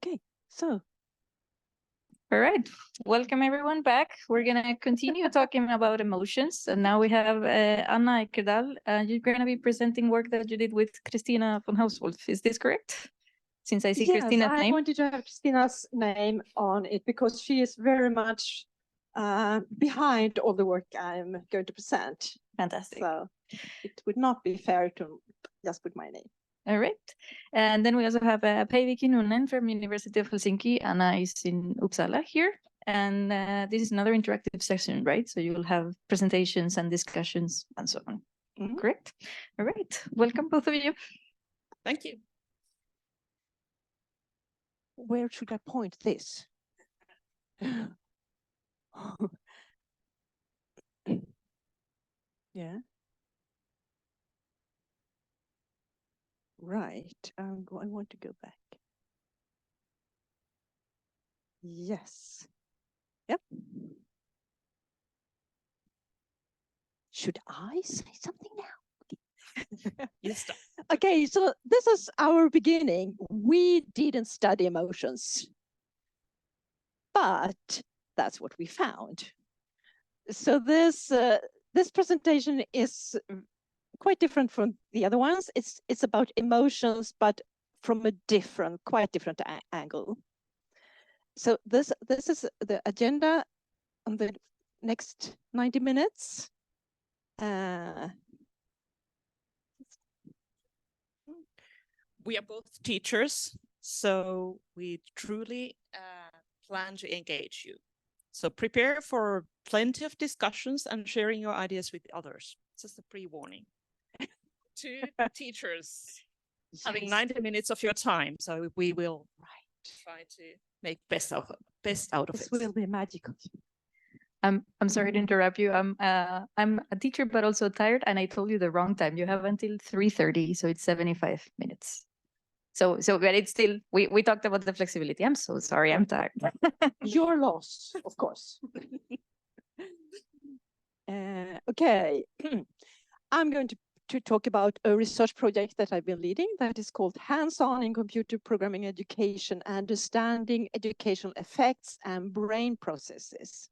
Okay, so. All right, welcome everyone back. We're gonna continue talking about emotions. And now we have Anna Eckerdal. You're gonna be presenting work that you did with Kristina von Hausswolff. Is this correct? Since I see Kristina's name. Yes, I wanted to have Kristina's name on it because she is very much behind all the work I'm going to present. Fantastic. So it would not be fair to just put my name. All right. And then we also have Päivi Kinnunen from University of Helsinki. Anna is in Uppsala here. And this is another interactive session, right? So you will have presentations and discussions and so on. Mm-hmm. Correct? All right. Welcome, both of you. Thank you. Where should I point this? Yeah. Right. I want to go back. Yes. Yep. Should I say something now? Yes. Okay, so this is our beginning. We didn't study emotions, but that's what we found. So this presentation is quite different from the other ones. It's about emotions, but from a quite different angle. So this is the agenda on the next 90 minutes. We are both teachers, so we truly plan to engage you. So prepare for plenty of discussions and sharing your ideas with others. This is a pre-warning. Two teachers having 90 minutes of your time, so we will try to make best out of it. This will be magical. I'm sorry to interrupt you. I'm a teacher, but also tired, and I told you the wrong time. You have until 3:30, so it's 75 minutes. So but it's still, we talked about the flexibility. I'm so sorry, I'm tired. Your loss, of course. Okay, I'm going to talk about a research project that I've been leading that is called Hands-on in Computer Programming Education, Understanding Educational Effects and Brain Processes.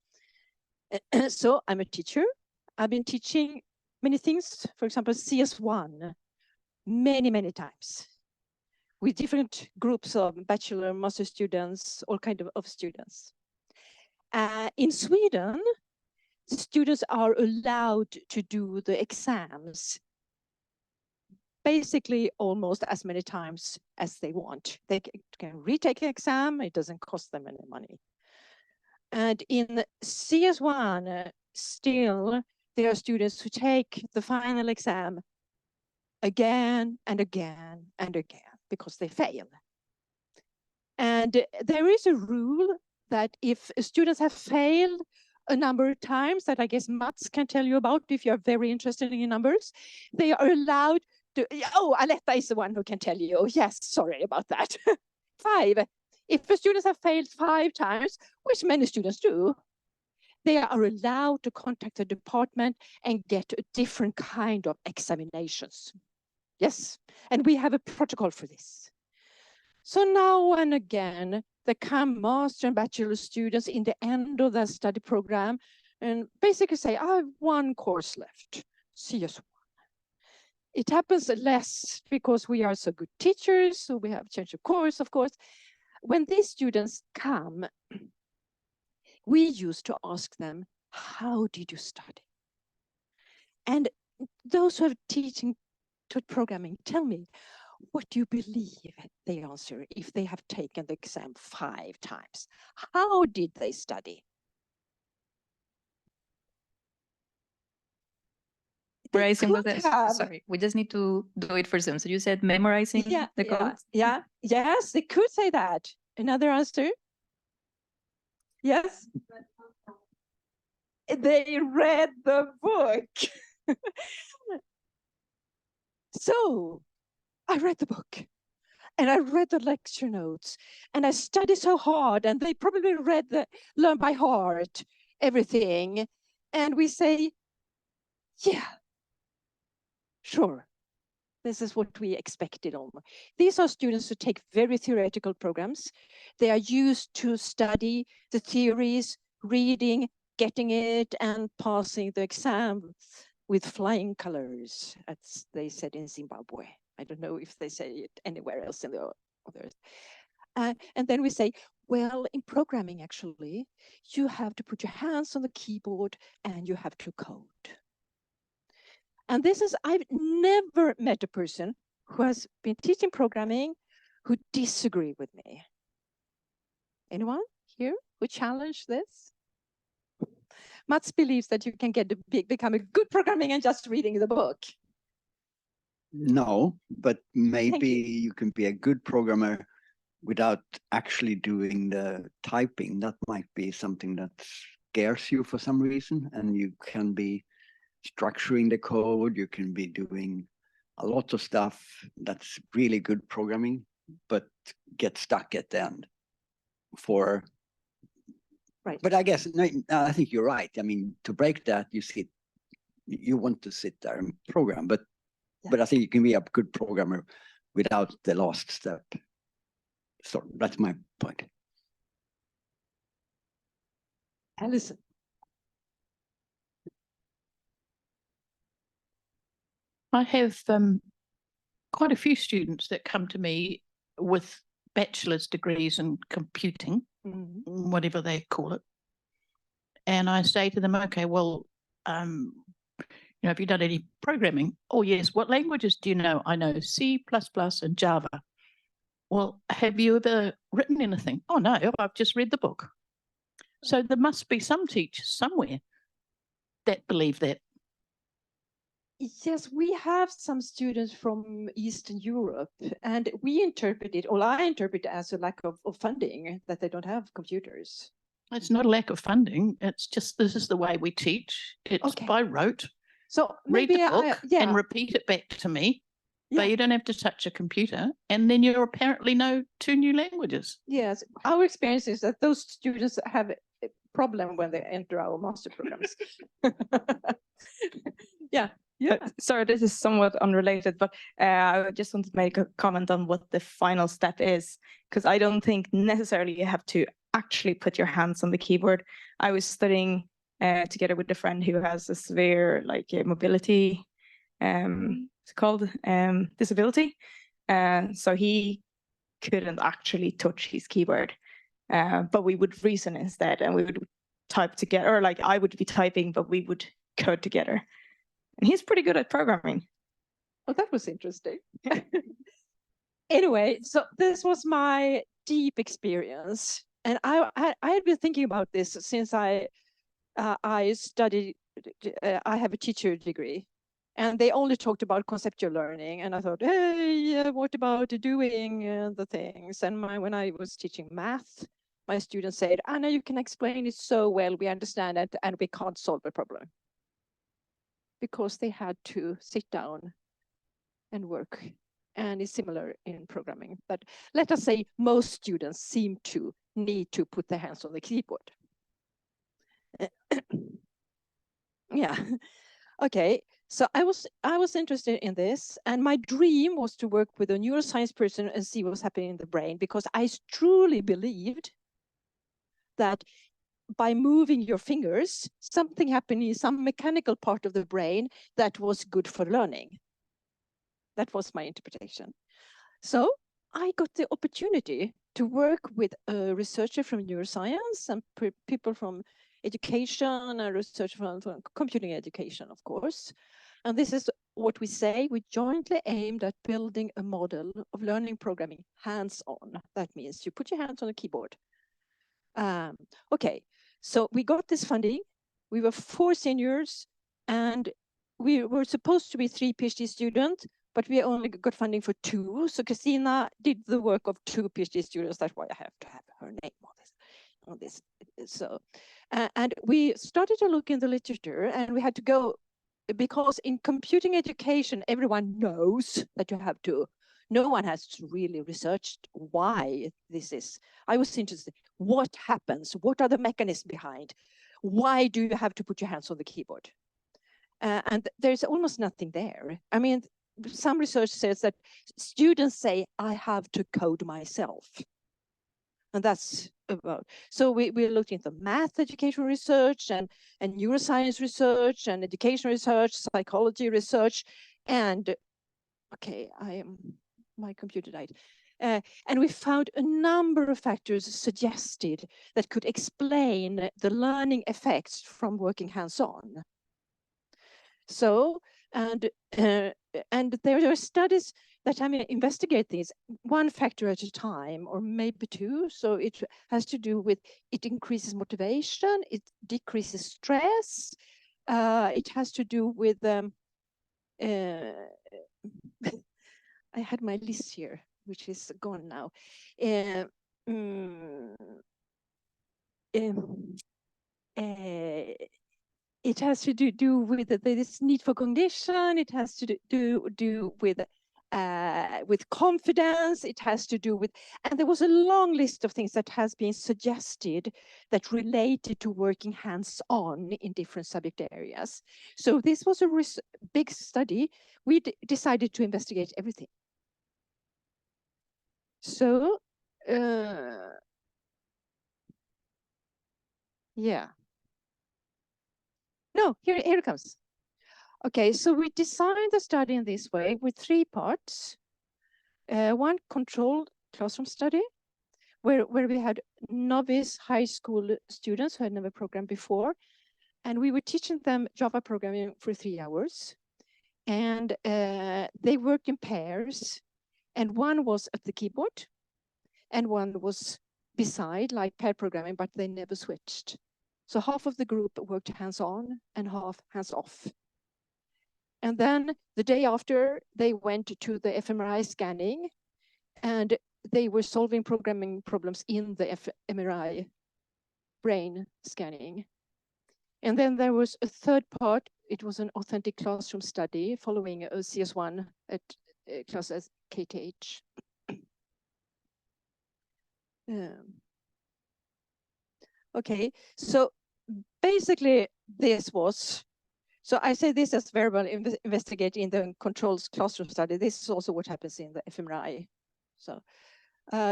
So I'm a teacher. I've been teaching many things, for example, CS1, many times, with different groups of bachelor, master students, all kinds of students. In Sweden, students are allowed to do the exams basically almost as many times as they want. They can retake the exam, it doesn't cost them any money. And in CS1, still, there are students who take the final exam again and again and again because they fail. And there is a rule that if students have failed a number of times, that I guess Mats can tell you about if you're very interested in numbers, they are allowed to, oh, Aletta is the one who can tell you, yes, sorry about that. 5. If the students have failed 5 times, which many students do, they are allowed to contact the department and get a different kind of examinations. Yes, and we have a protocol for this. So now and again, there come master and bachelor students in the end of their study program and basically say, I have 1 course left, CS1. It happens less because we are so good teachers, so we have changed the course, of course. When these students come, we used to ask them, how did you study? And those who are teaching to programming, tell me, what do you believe they answer if they have taken the exam 5 times? How did they study? Memorizing with this. Sorry, we just need to do it for Zoom. So you said memorizing the code? Yeah, yes, they could say that. Another answer? Yes? They read the book. So I read the book and I read the lecture notes and I studied so hard, and they probably learned by heart everything. And we say, yeah, sure, This is what we expected on. These are students who take very theoretical programs. They are used to study the theories, reading, getting it, and passing the exam with flying colors, as they said in Zimbabwe. I don't know if they say it anywhere else in the earth. And then we say, well, in programming, actually, you have to put your hands on the keyboard and you have to code. And this is, I've never met a person who has been teaching programming who disagree with me. Anyone here who challenge this? Mats believes that you can become a good programming and just reading the book. No, but maybe you can be a good programmer without actually doing the typing. That might be something that scares you for some reason, and you can be structuring the code, you can be doing a lot of stuff that's really good programming, but get stuck at the end for. Right. But I guess, no, I think you're right. I mean, to break that, you want to sit there and program, but I think you can be a good programmer without the last step. So that's my point. Alison. I have quite a few students that come to me with bachelor's degrees in computing, whatever they call it. And I say to them, okay, well, have you done any programming? Oh, yes. What languages do you know? I know C++ and Java. Well, have you ever written anything? Oh, no, I've just read the book. So there must be some teachers somewhere that believe that. Yes, we have some students from Eastern Europe, and we interpret it, or I interpret it as a lack of funding, that they don't have computers. It's not a lack of funding. It's just this is the way we teach. It's by rote. So read maybe the book and repeat it back to me, but you don't have to touch a computer, and then you apparently know 2 new languages. Yes, our experience is that those students have a problem when they enter our master programs. Yeah. Sorry, this is somewhat unrelated, but I just want to make a comment on what the final step is, because I don't think necessarily you have to actually put your hands on the keyboard. I was studying together with a friend who has a severe mobility, it's called disability. So he couldn't actually touch his keyboard, but we would reason instead, and we would type together, or I would be typing, but we would code together. And he's pretty good at programming. Oh, that was interesting. Anyway, so this was my deep experience. And I had been thinking about this since I studied, I have a teacher degree. And they only talked about conceptual learning. And I thought, hey, what about doing the things? And when I was teaching math, my students said, Anna, you can explain it so well, we understand it, and we can't solve the problem. Because they had to sit down and work. And it's similar in programming. But let us say most students seem to need to put their hands on the keyboard. Yeah. Okay. So I was interested in this, and my dream was to work with a neuroscience person and see what's happening in the brain, because I truly believed that by moving your fingers, something happened in some mechanical part of the brain that was good for learning. That was my interpretation. So I got the opportunity to work with a researcher from neuroscience and people from education and research from computing education, of course. And this is what we say, we jointly aimed at building a model of learning programming hands-on. That means you put your hands on a keyboard. Okay, so we got this funding. We were 4 seniors, and we were supposed to be 3 PhD students, but we only got funding for 2. So Kristina did the work of 2 PhD students. That's why I have to have her name on this. So, and we started to look in the literature, and we had to go, because in computing education, everyone knows that you have to. No one has really researched why this is. I was interested, what happens? What are the mechanisms behind? Why do you have to put your hands on the keyboard? And there's almost nothing there. I mean, some research says that students say, I have to code myself. And that's about, so we looked into math education research and neuroscience research and education research, psychology research, and okay, my computer died. And we found a number of factors suggested that could explain the learning effects from working hands-on. So, and there are studies that investigate these one factor at a time, or maybe two. So it has to do with, it increases motivation, it decreases stress, it has to do with, I had my list here, which is gone now. It has to do with this need for cognition. It has to do with confidence. It has to do with, and there was a long list of things that has been suggested that related to working hands-on in different subject areas. So this was a big study. We decided to investigate everything. So, yeah. No, here it comes. Okay, so we designed the study in this way with 3 parts. One controlled classroom study, where we had novice high school students who had never programmed before. And we were teaching them Java programming for 3 hours. And they worked in pairs. And one was at the keyboard, and one was beside, like pair programming, but they never switched. So half of the group worked hands-on and half hands-off. And then the day after, they went to the fMRI scanning, and they were solving programming problems in the fMRI brain scanning. And then there was a 3rd part. It was an authentic classroom study following a CS1 at class as KTH. Okay, so basically this was, so I say this as verbal investigate in the controls classroom study. This is also what happens in the fMRI. So,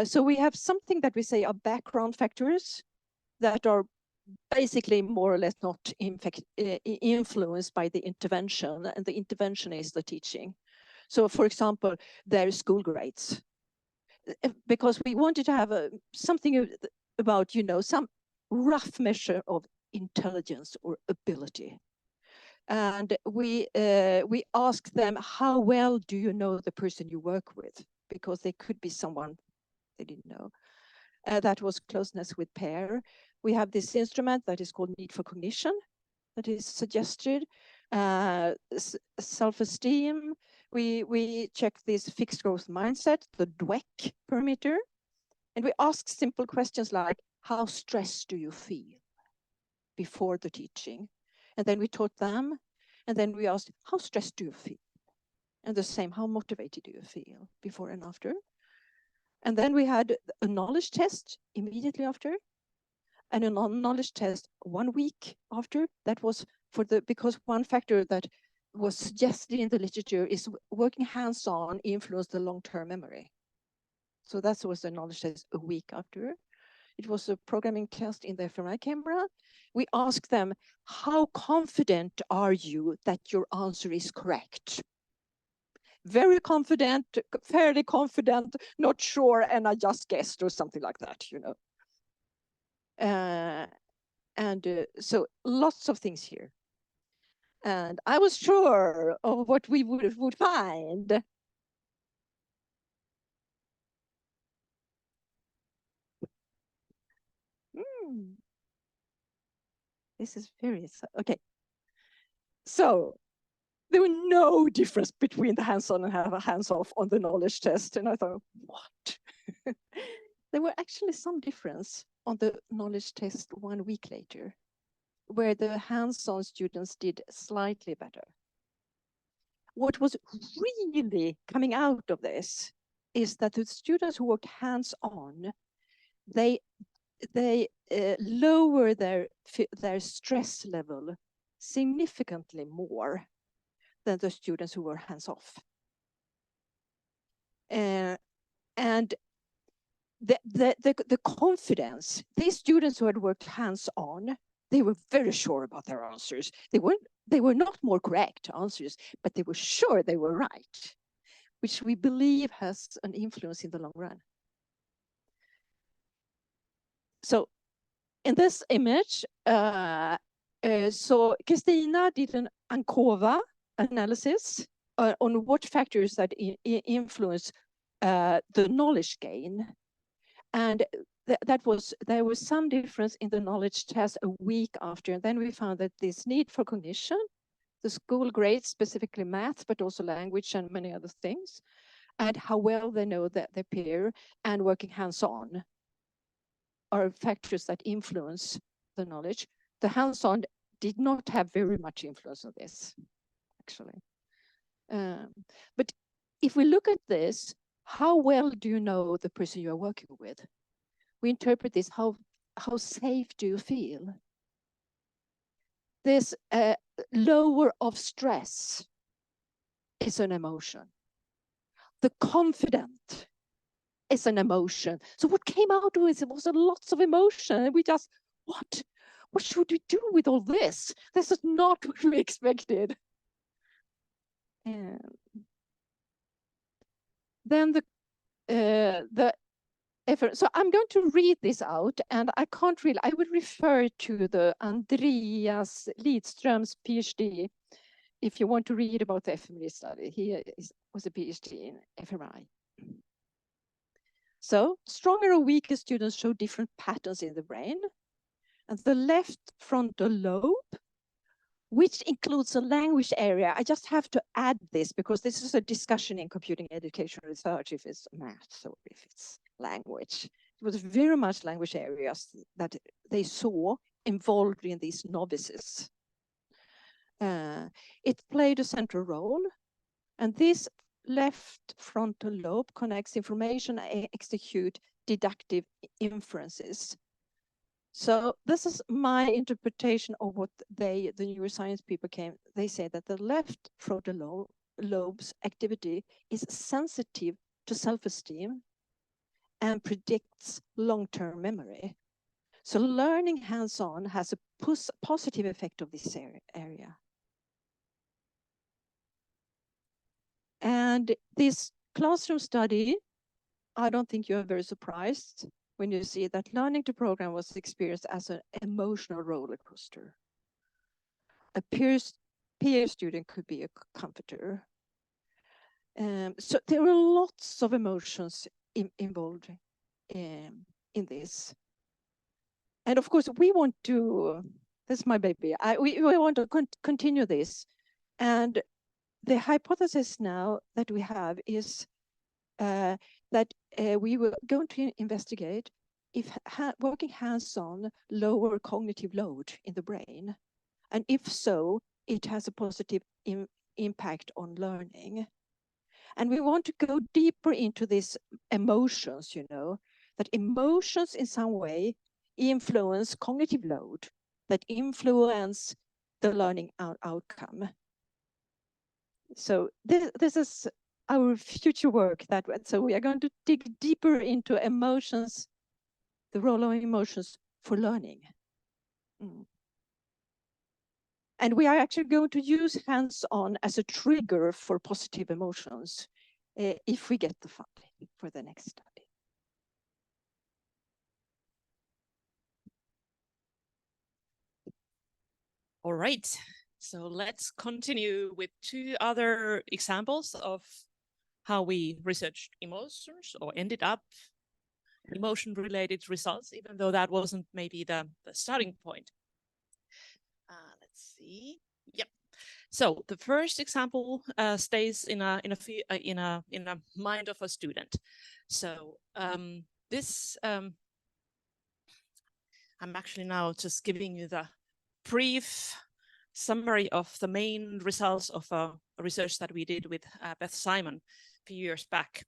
so we have something that we say are background factors that are basically more or less not influenced by the intervention, and the intervention is the teaching. So for example, their school grades, because we wanted to have something about, you know, some rough measure of intelligence or ability. And we asked them, how well do you know the person you work with? Because they could be someone they didn't know. That was closeness with pair. We have this instrument that is called need for cognition that is suggested. Self-esteem. We check this fixed growth mindset, the DWEC parameter. And we ask simple questions like, how stressed do you feel before the teaching? And then we taught them. And then we asked, how stressed do you feel? And the same, how motivated do you feel before and after? And then we had a knowledge test immediately after, and a non-knowledge test 1 week after. That was for because one factor that was suggested in the literature is working hands-on influenced the long-term memory. So that was the knowledge test a week after. It was a programming test in the fMRI camera. We asked them, how confident are you that your answer is correct? Very confident, fairly confident, not sure, and I just guessed, or something like that, you know. So lots of things here. And I was sure of what we would find. This is very, okay. So there were no difference between the hands-on and hands-off on the knowledge test. And I thought, what? There were actually some difference on the knowledge test 1 week later, where the hands-on students did slightly better. What was really coming out of this is that the students who worked hands-on, they lower their stress level significantly more than the students who were hands-off. And the confidence, these students who had worked hands-on, they were very sure about their answers. They were not more correct answers, but they were sure they were right, which we believe has an influence in the long run. So in this image, so Kristina did an ANCOVA analysis on what factors that influence the knowledge gain. And there was some difference in the knowledge test a week after. And then we found that this need for cognition, the school grades, specifically math, but also language and many other things, and how well they know that their peer and working hands-on are factors that influence the knowledge. The hands-on did not have very much influence on this, actually. But if we look at this, how well do you know the person you are working with? We interpret this, how safe do you feel? This lower of stress is an emotion. The confident is an emotion. So what came out of it was lots of emotion. And we just, what should we do with all this? This is not what we expected. And then the effort. So I'm going to read this out, and I would refer to the Andreas Lidström's PhD if you want to read about the fMRI study. He was a PhD in fMRI. So stronger or weaker students show different patterns in the brain. And the left frontal lobe, which includes a language area. I just have to add this because this is a discussion in computing education research, if it's math or if it's language. It was very much language areas that they saw involved in these novices. It played a central role, and this left frontal lobe connects information and execute deductive inferences. So this is my interpretation of what the neuroscience people they say that the left frontal lobe's activity is sensitive to self-esteem and predicts long-term memory. So learning hands-on has a positive effect of this area. And this classroom study, I don't think you're very surprised when you see that learning to program was experienced as an emotional roller coaster. A peer student could be a comforter. So there were lots of emotions involved in this. And of course, we want to, this is my baby, we want to continue this. And the hypothesis now that we have is that we were going to investigate if working hands-on lower cognitive load in the brain. And if so, it has a positive impact on learning. And we want to go deeper into these emotions, that emotions in some way influence cognitive load, that influence the learning outcome. So this is our future work. So we are going to dig deeper into emotions, the role of emotions for learning. And we are actually going to use hands-on as a trigger for positive emotions if we get the funding for the next study. All right, so let's continue with two other examples of how we researched emotions or ended up emotion-related results, even though that wasn't maybe the starting point. Let's see. Yep. So the first example stays in a mind of a student. So this I'm actually now just giving you the brief summary of the main results of a research that we did with Beth Simon a few years back.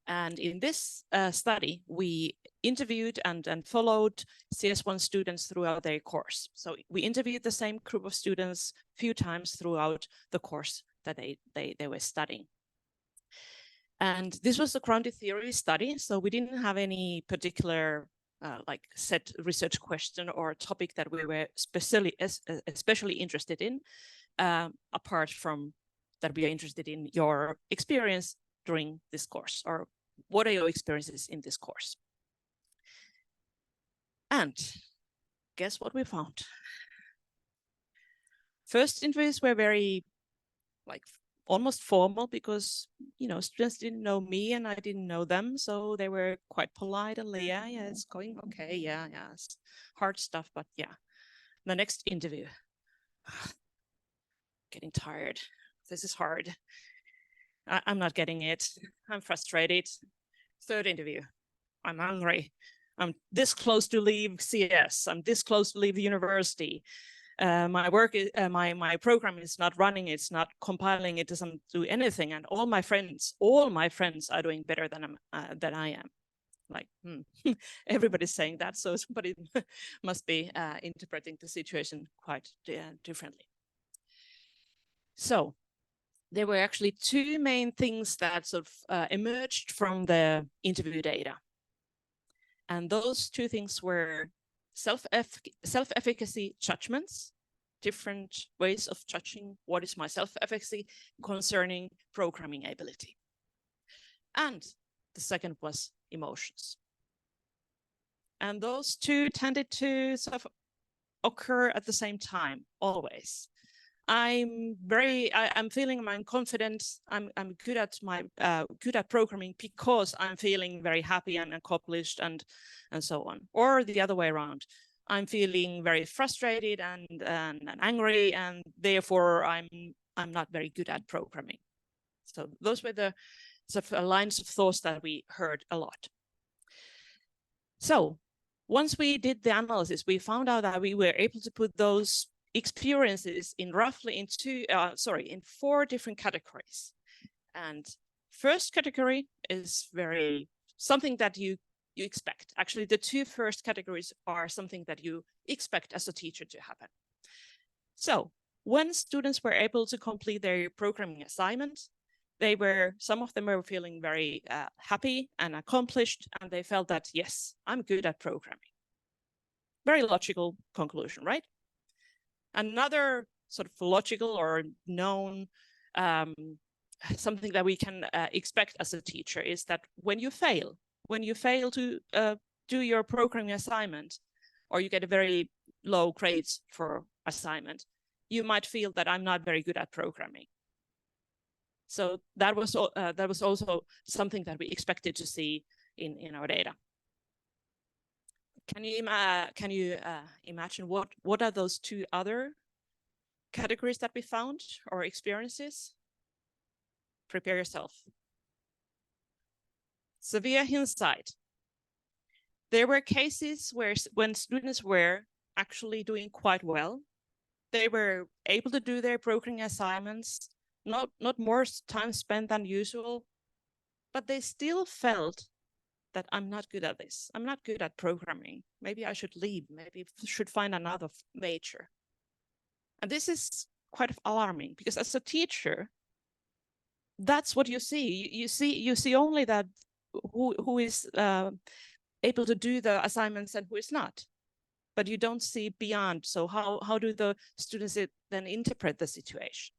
And in this study, we interviewed and followed CS1 students throughout their course. So we interviewed the same group of students a few times throughout the course that they were studying. And this was a grounded theory study, so we didn't have any particular like set research question or topic that we were especially interested in, apart from that we are interested in your experience during this course, or what are your experiences in this course. And guess what we found? First interviews were very like almost formal, because students didn't know me and I didn't know them, so they were quite polite and yeah, it's going okay, yeah, it's hard stuff, but yeah. The next interview, getting tired. This is hard. I'm not getting it. I'm frustrated. Third interview, I'm hungry. I'm this close to leave CS. I'm this close to leave the university. My work is my program is not running, it's not compiling, it doesn't do anything, and all my friends are doing better than I am. Like, everybody's saying that, so somebody must be interpreting the situation quite differently. So there were actually two main things that sort of emerged from the interview data, and those two things were self-efficacy judgments, different ways of judging what is my self-efficacy concerning programming ability. And the second was emotions. And those two tended to sort of occur at the same time, always. I'm feeling I'm confident, I'm good at programming because I'm feeling very happy and accomplished and so on. Or the other way around, I'm feeling very frustrated and angry, and therefore I'm not very good at programming. So those were the sort of lines of thoughts that we heard a lot. So once we did the analysis, we found out that we were able to put those experiences in in 4 different categories. And first category is very something that you expect. Actually, the 2 first categories are something that you expect as a teacher to happen. So when students were able to complete their programming assignment, some of them were feeling very happy and accomplished, and they felt that, yes, I'm good at programming. Very logical conclusion, right? Another sort of logical or known something that we can expect as a teacher is that when you fail to do your programming assignment, or you get a very low grades for assignment, you might feel that I'm not very good at programming. So that was also something that we expected to see in our data. Can you imagine what are those 2 other categories that we found, or experiences? Prepare yourself. Severe hindsight. There were cases when students were actually doing quite well. They were able to do their programming assignments, not more time spent than usual, but they still felt that I'm not good at this. I'm not good at programming. Maybe I should leave. Maybe I should find another major. And this is quite alarming, because as a teacher, that's what you see. You see only that who is able to do the assignments and who is not, but you don't see beyond. So how do the students then interpret the situation?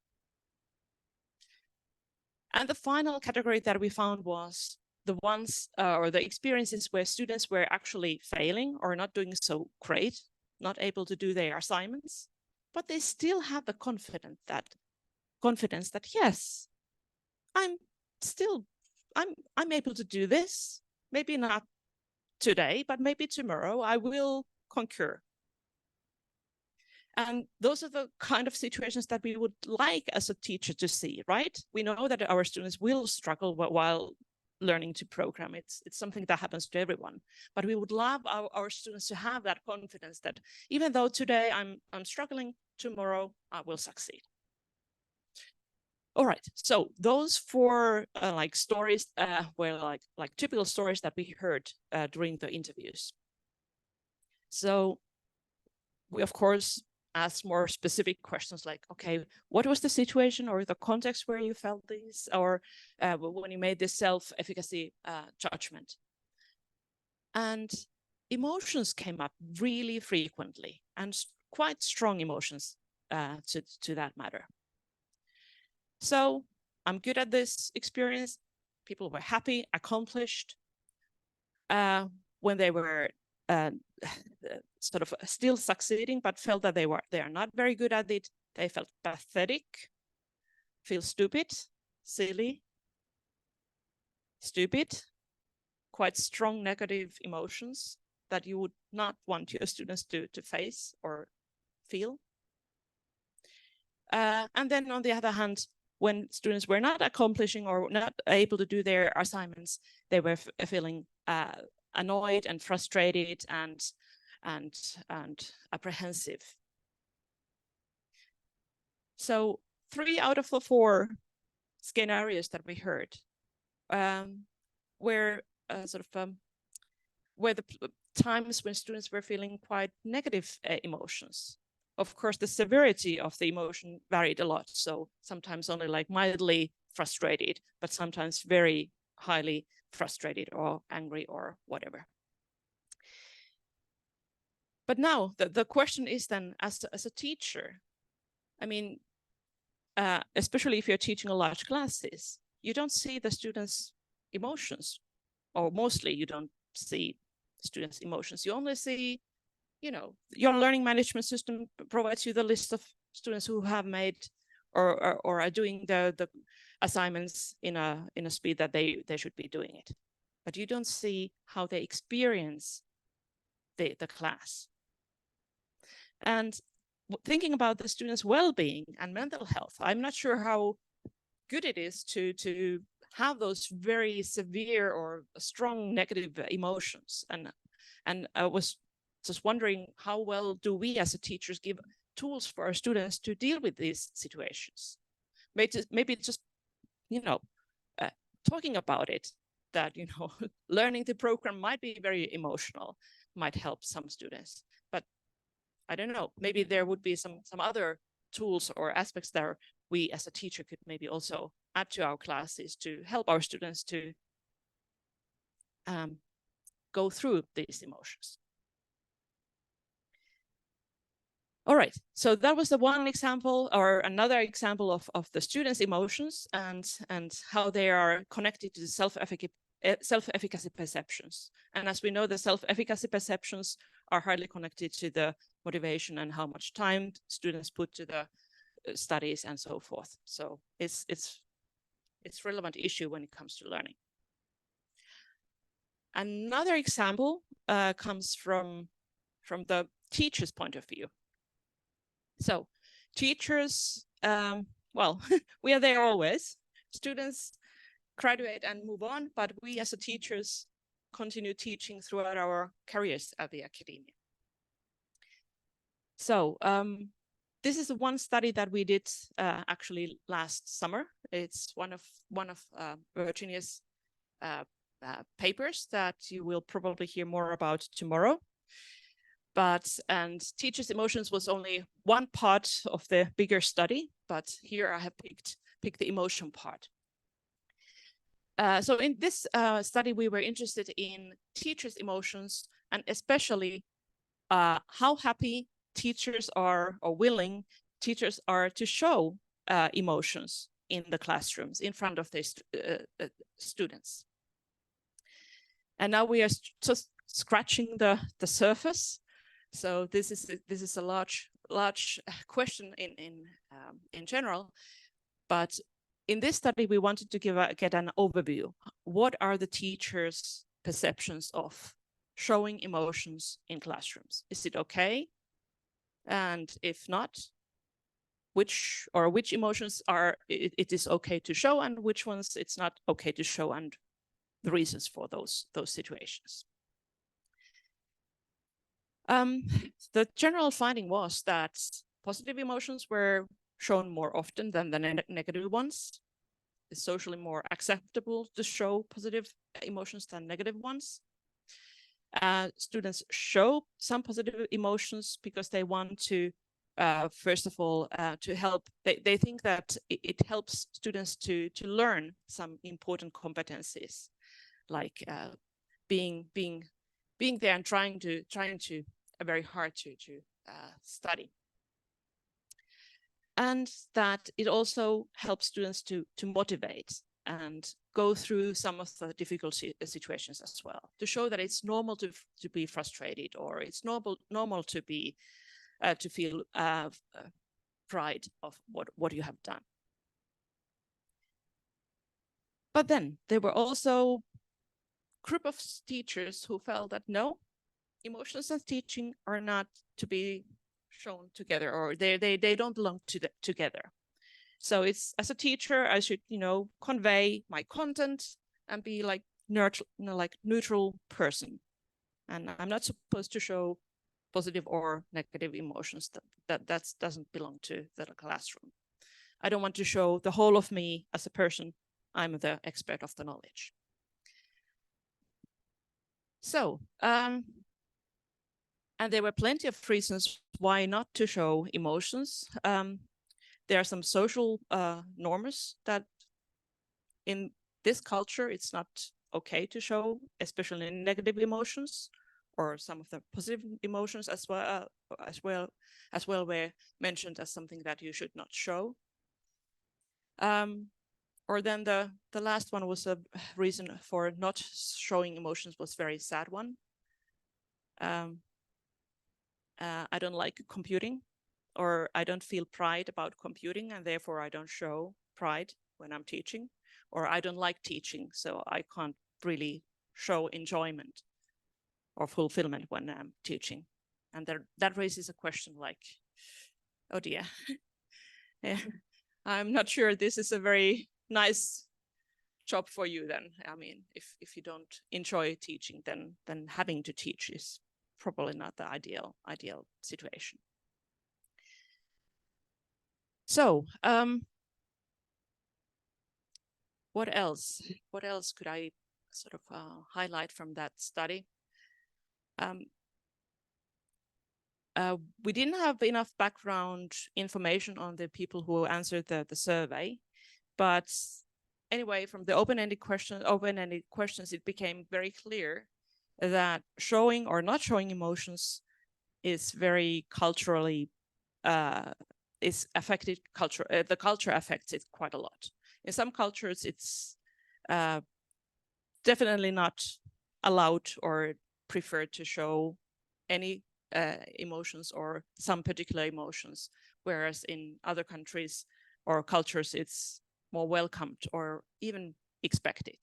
And the final category that we found was the ones or the experiences where students were actually failing or not doing so great, not able to do their assignments, but they still have the confidence that yes, I'm able to do this. Maybe not today, but maybe tomorrow I will conquer. And those are the kind of situations that we would like as a teacher to see, right? We know that our students will struggle while learning to program. It's something that happens to everyone. But we would love our students to have that confidence that even though today I'm struggling, tomorrow I will succeed. All right, so those 4 like stories were like typical stories that we heard during the interviews. So we of course ask more specific questions like, okay, what was the situation or the context where you felt this, or when you made this self-efficacy judgment. And emotions came up really frequently, and quite strong emotions to that matter. So I'm good at this experience. People were happy, accomplished. When they were sort of still succeeding, but felt that they are not very good at it, they felt pathetic, feel stupid, silly, stupid, quite strong negative emotions that you would not want your students to face or feel. And then on the other hand, when students were not accomplishing or not able to do their assignments, they were feeling annoyed and frustrated and apprehensive. So 3 out of the 4 scenarios that we heard were were the times when students were feeling quite negative emotions. Of course, the severity of the emotion varied a lot. So sometimes only like mildly frustrated, but sometimes very highly frustrated or angry or whatever. But now the question is then, as a teacher, I mean, especially if you're teaching a large classes, you don't see the students' emotions, or mostly you don't see students' emotions. You only see, you know, your learning management system provides you the list of students who have made or are doing the assignments in a speed that they should be doing it. But you don't see how they experience the class. And thinking about the students' well-being and mental health, I'm not sure how good it is to have those very severe or strong negative emotions. And I was just wondering, how well do we as teachers give tools for our students to deal with these situations? Maybe just, you know, talking about it, that, you know, learning the program might be very emotional, might help some students. But I don't know, maybe there would be some other tools or aspects that we as a teacher could maybe also add to our classes to help our students to go through these emotions. All right, so that was the one example, or another example of the students' emotions and how they are connected to the self-efficacy perceptions. And as we know, the self-efficacy perceptions are highly connected to the motivation and how much time students put to the studies and so forth. So it's a relevant issue when it comes to learning. Another example comes from the teacher's point of view. So teachers, well, we are there always. Students graduate and move on, but we as teachers continue teaching throughout our careers at the academia. So this is one study that we did actually last summer. It's one of Virginia's papers that you will probably hear more about tomorrow. And teachers' emotions was only one part of the bigger study, but here I have picked the emotion part. So in this study, we were interested in teachers' emotions, and especially how happy teachers are, or willing teachers are to show emotions in the classrooms in front of their students. And now we are just scratching the surface. So this is a large question in general, but in this study we wanted to get an overview. What are the teachers' perceptions of showing emotions in classrooms? Is it okay? And if not, which emotions it is okay to show, and which ones it's not okay to show, and the reasons for those situations. The general finding was that positive emotions were shown more often than the negative ones. It's socially more acceptable to show positive emotions than negative ones. Students show some positive emotions because they want to first of all, to help. They think that it helps students to learn some important competencies, like being there and trying to very hard to study. And that it also helps students to motivate and go through some of the difficult situations as well, to show that it's normal to be frustrated, or it's normal to be to feel pride of what you have done. But then there were also a group of teachers who felt that no, emotions and teaching are not to be shown together, or they don't belong together. So it's, as a teacher, I should, convey my content and be like neutral person, and I'm not supposed to show positive or negative emotions. That doesn't belong to the classroom. I don't want to show the whole of me as a person. I'm the expert of the knowledge. So, and there were plenty of reasons why not to show emotions. There are some social norms that in this culture, it's not okay to show, especially negative emotions, or some of the positive emotions as well were mentioned as something that you should not show. Or then the last one was a reason for not showing emotions was very sad one. I don't like computing, or I don't feel pride about computing, and therefore I don't show pride when I'm teaching, or I don't like teaching, so I can't really show enjoyment or fulfillment when I'm teaching. And that raises a question like, oh dear, yeah, I'm not sure this is a very nice job for you then. I mean, if you don't enjoy teaching, then having to teach is probably not the ideal situation. So what else could I sort of highlight from that study? We didn't have enough background information on the people who answered the survey, but anyway, from the open-ended questions, it became very clear that showing or not showing emotions is very culturally is affected culture. The culture affects it quite a lot. In some cultures, it's definitely not allowed or preferred to show any emotions or some particular emotions, whereas in other countries or cultures, it's more welcomed or even expected.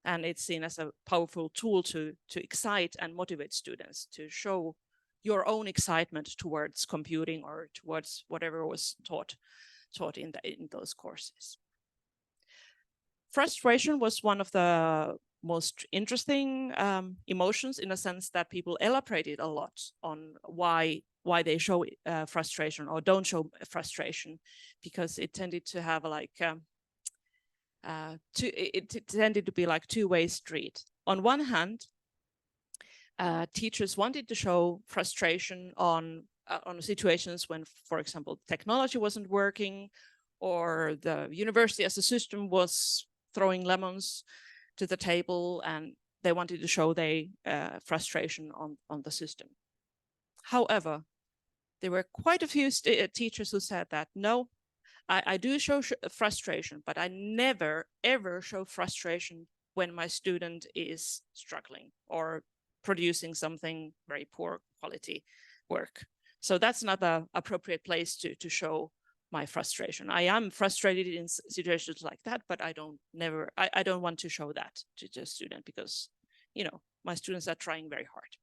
And it's seen as a powerful tool to excite and motivate students to show your own excitement towards computing or towards whatever was taught in those courses. Frustration was one of the most interesting emotions, in a sense that people elaborated a lot on why they show frustration or don't show frustration, because it tended to have like it tended to be like two-way street. On one hand, teachers wanted to show frustration on situations when, for example, technology wasn't working, or the university as a system was throwing lemons to the table, and they wanted to show their frustration on the system. However, there were quite a few teachers who said that, no, I do show frustration, but I never, ever show frustration when my student is struggling or producing something very poor quality work. So that's not the appropriate place to show my frustration. I am frustrated in situations like that, but I don't want to show that to the student, because, my students are trying very hard.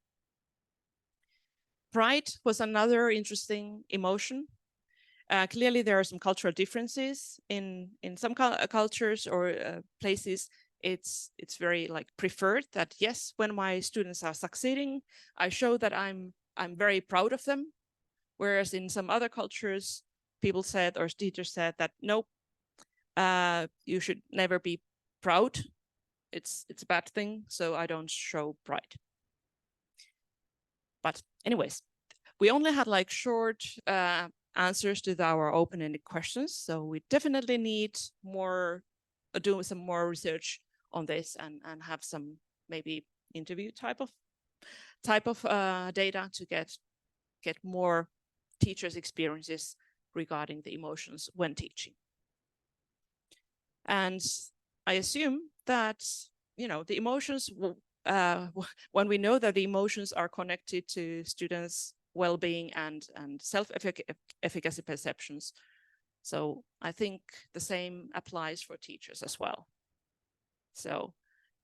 Pride was another interesting emotion. Clearly, there are some cultural differences in some cultures or places. It's very like preferred that, yes, when my students are succeeding, I show that I'm very proud of them. Whereas in some other cultures, people said, or teachers said that, nope, you should never be proud. It's a bad thing, so I don't show pride. But anyways, We only had like short answers to our open-ended questions, so we definitely need more, do some more research on this and have some maybe interview type of data to get more teachers' experiences regarding the emotions when teaching. And I assume that, you know, the emotions, when we know that the emotions are connected to students' well-being and self-efficacy perceptions, so I think the same applies for teachers as well. So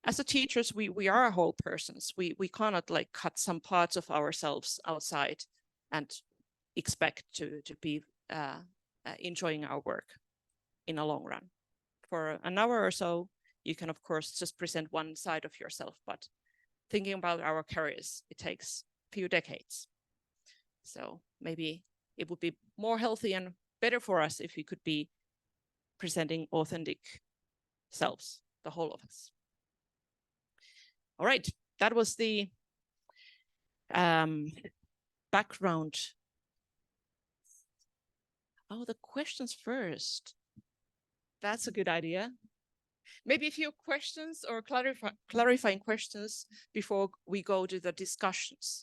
as a teachers, we are whole persons. We cannot like cut some parts of ourselves outside and expect to be enjoying our work in a long run. For an hour or so, you can of course just present one side of yourself, but thinking about our careers, it takes a few decades. So maybe it would be more healthy and better for us if we could be presenting authentic selves, the whole of us. All right, that was the background. Oh, the questions first. That's a good idea. Maybe a few questions or clarifying questions before we go to the discussions.